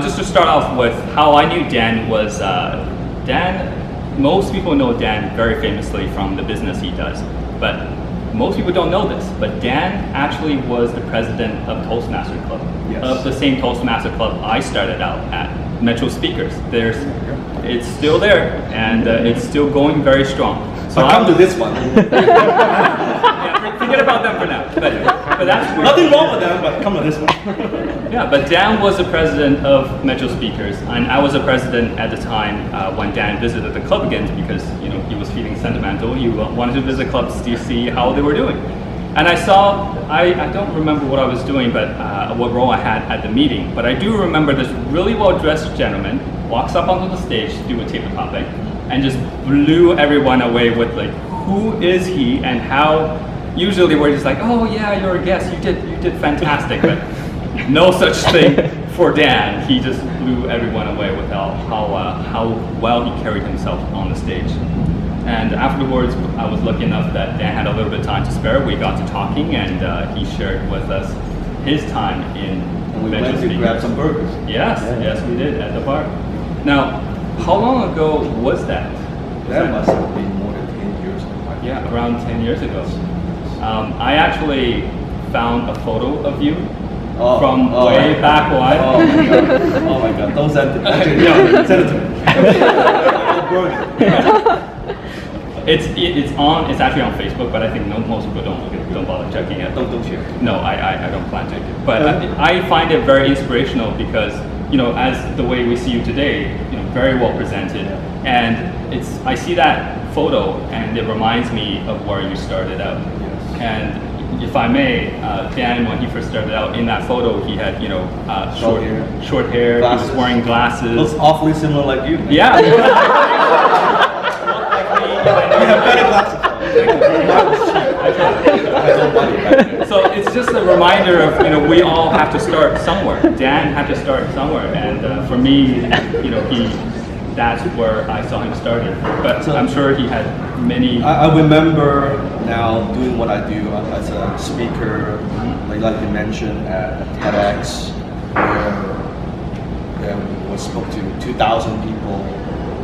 just to start off with how I knew Dan was, most people know Dan very famously from the business he does, but most people don't know this, but Dan actually was the president of Toastmaster Club, of the same Toastmaster Club I started out at, Metro Speakers. It's still there, and it's still going very strong. So come to this one. Yeah, forget about them for now. But that's where, nothing wrong with them, but come to this one. Yeah, but Dan was the president of Metro Speakers, and I was the president at the time when Dan visited the club again, because he was feeling sentimental. He wanted to visit clubs to see how they were doing. And I saw, I don't remember what I was doing, but what role I had at the meeting, but I do remember this really well-dressed gentleman walks up onto the stage to do a table topic and just blew everyone away with like, who is he and how, usually we're just like, oh yeah, you're a guest, you did fantastic, but no such thing for Dan. He just blew everyone away with how well he carried himself on the stage. And afterwards, I was lucky enough that Dan had a little bit of time to spare. We got to talking, and he shared with us his time in we went to grab some burgers. Yes, yes, we did at the bar. Now, how long ago was that? That must have been more than 10 years ago. Yeah, around 10 years ago. I actually found a photo of you from way back when. Oh my god, don't send it. Send it to me. It's actually on Facebook, but I think most people don't bother checking it. Don't share. No, I don't plan to. But I find it very inspirational because as the way we see you today, very well presented, and I see that photo and it reminds me of where you started out. Yes. And if I may, Dan, when he first started out in that photo, he had short hair. Glasses. He was wearing glasses. Looks awfully similar like you. Man. Yeah. You have better glasses. So it's just a reminder of we all have to start somewhere. Dan had to start somewhere, and for me, that's where I saw him started. But I'm sure he had many. I remember now doing what I do as a speaker, like you mentioned at TEDx, where we spoke to 2,000 people,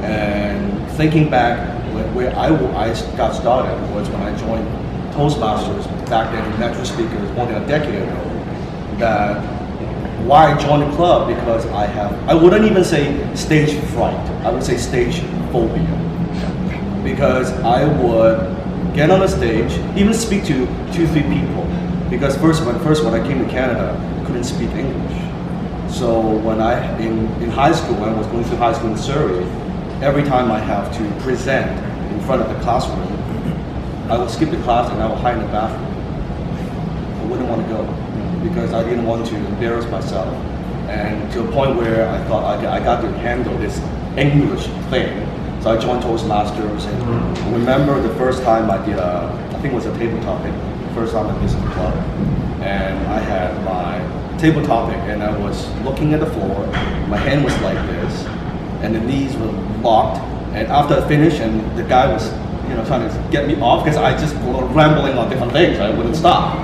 and thinking back. Where I got started was when I joined Toastmasters back then in Metro Speakers more than a decade ago. That why I joined the club, because I wouldn't even say stage fright, I would say stage phobia. Because I would get on a stage, even speak to 2-3 people. Because first when I came to Canada, I couldn't speak English. So when in high school, when I was going through high school in Surrey, every time I have to present in front of the classroom, I would skip the class and I would hide in the bathroom. I wouldn't want to go because I didn't want to embarrass myself. And to a point where I thought I got to handle this English thing. So I joined Toastmasters, and I remember the first time I did I think it was a table topic, first time I visited the club. And I had my table topic and I was looking at the floor, my hand was like this, and the knees were locked. And after I finished, and the guy was, trying to get me off because I just was rambling on different things. I wouldn't stop.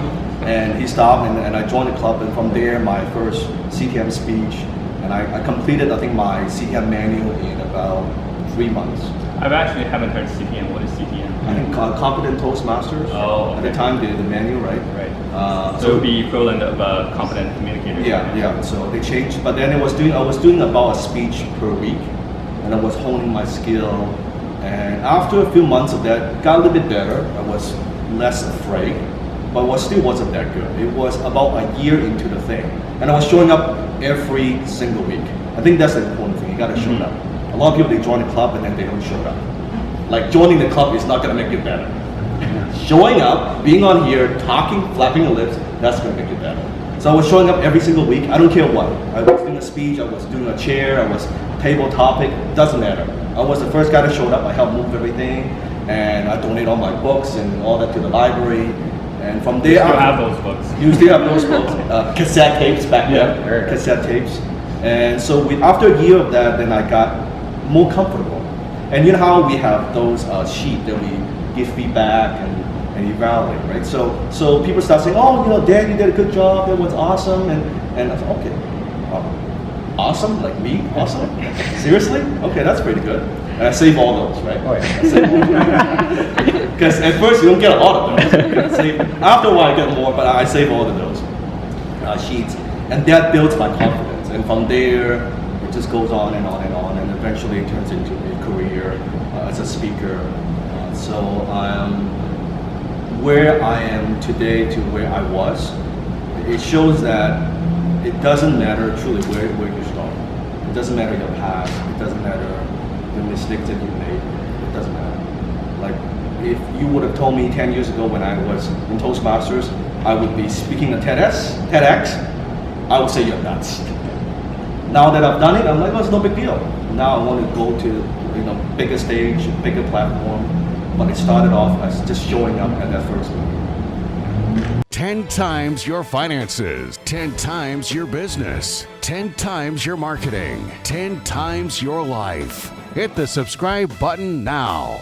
And he stopped, and I joined the club. And from there, my first CTM speech, and I completed, I think, my CTM manual in about 3 months. I've actually haven't heard CTM. What is CTM? I think Competent Toastmasters. Oh, okay. At the time, the manual, right? Right. So it would be equivalent of a competent communicator. Yeah. So they changed, but then I was doing about a speech per week, and I was honing my skill. And after a few months of that, got a little bit better. I was less afraid, but still wasn't that good. It was about a year into the thing, and I was showing up every single week. I think that's the important thing. You got to show up. A lot of people, they join the club and then they don't show up. Like joining the club is not going to make it better. Showing up, being on here, talking, flapping your lips, that's going to make it better. So I was showing up every single week. I don't care what. I was doing a speech, I was doing a chair, I was table topic, doesn't matter. I was the first guy that showed up. I helped move everything, and I donated all my books and all that to the library. And from there, you still have those books. You still have those books. Cassette tapes back then. Cassette tapes. And so after a year of that, then I got more comfortable. And you know how we have those sheets that we give feedback and evaluate, right? So people start saying, oh, Dan, you did a good job. That was awesome. And I thought, okay, awesome, like me, awesome. Seriously? Okay, that's pretty good. And I save all those, right? Oh, yeah. Because at first you don't get a lot of those. After a while I get more, but I save all of those sheets, and that builds my confidence. And from there, it just goes on and on and on, and eventually it turns into a career as a speaker. So where I am today to where I was, it shows that it doesn't matter truly where you start. It doesn't matter your past. It doesn't matter the mistakes that you made. It doesn't matter. Like, if you would have told me 10 years ago when I was in Toastmasters, I would be speaking at TEDx, I would say you're nuts. Now that I've done it, I'm like, well, it's no big deal. Now I want to go to bigger stage, bigger platform. But it started off as just showing up at that first meeting. 10 times your finances, 10 times your business, 10 times your marketing, 10 times your life. Hit the subscribe button now.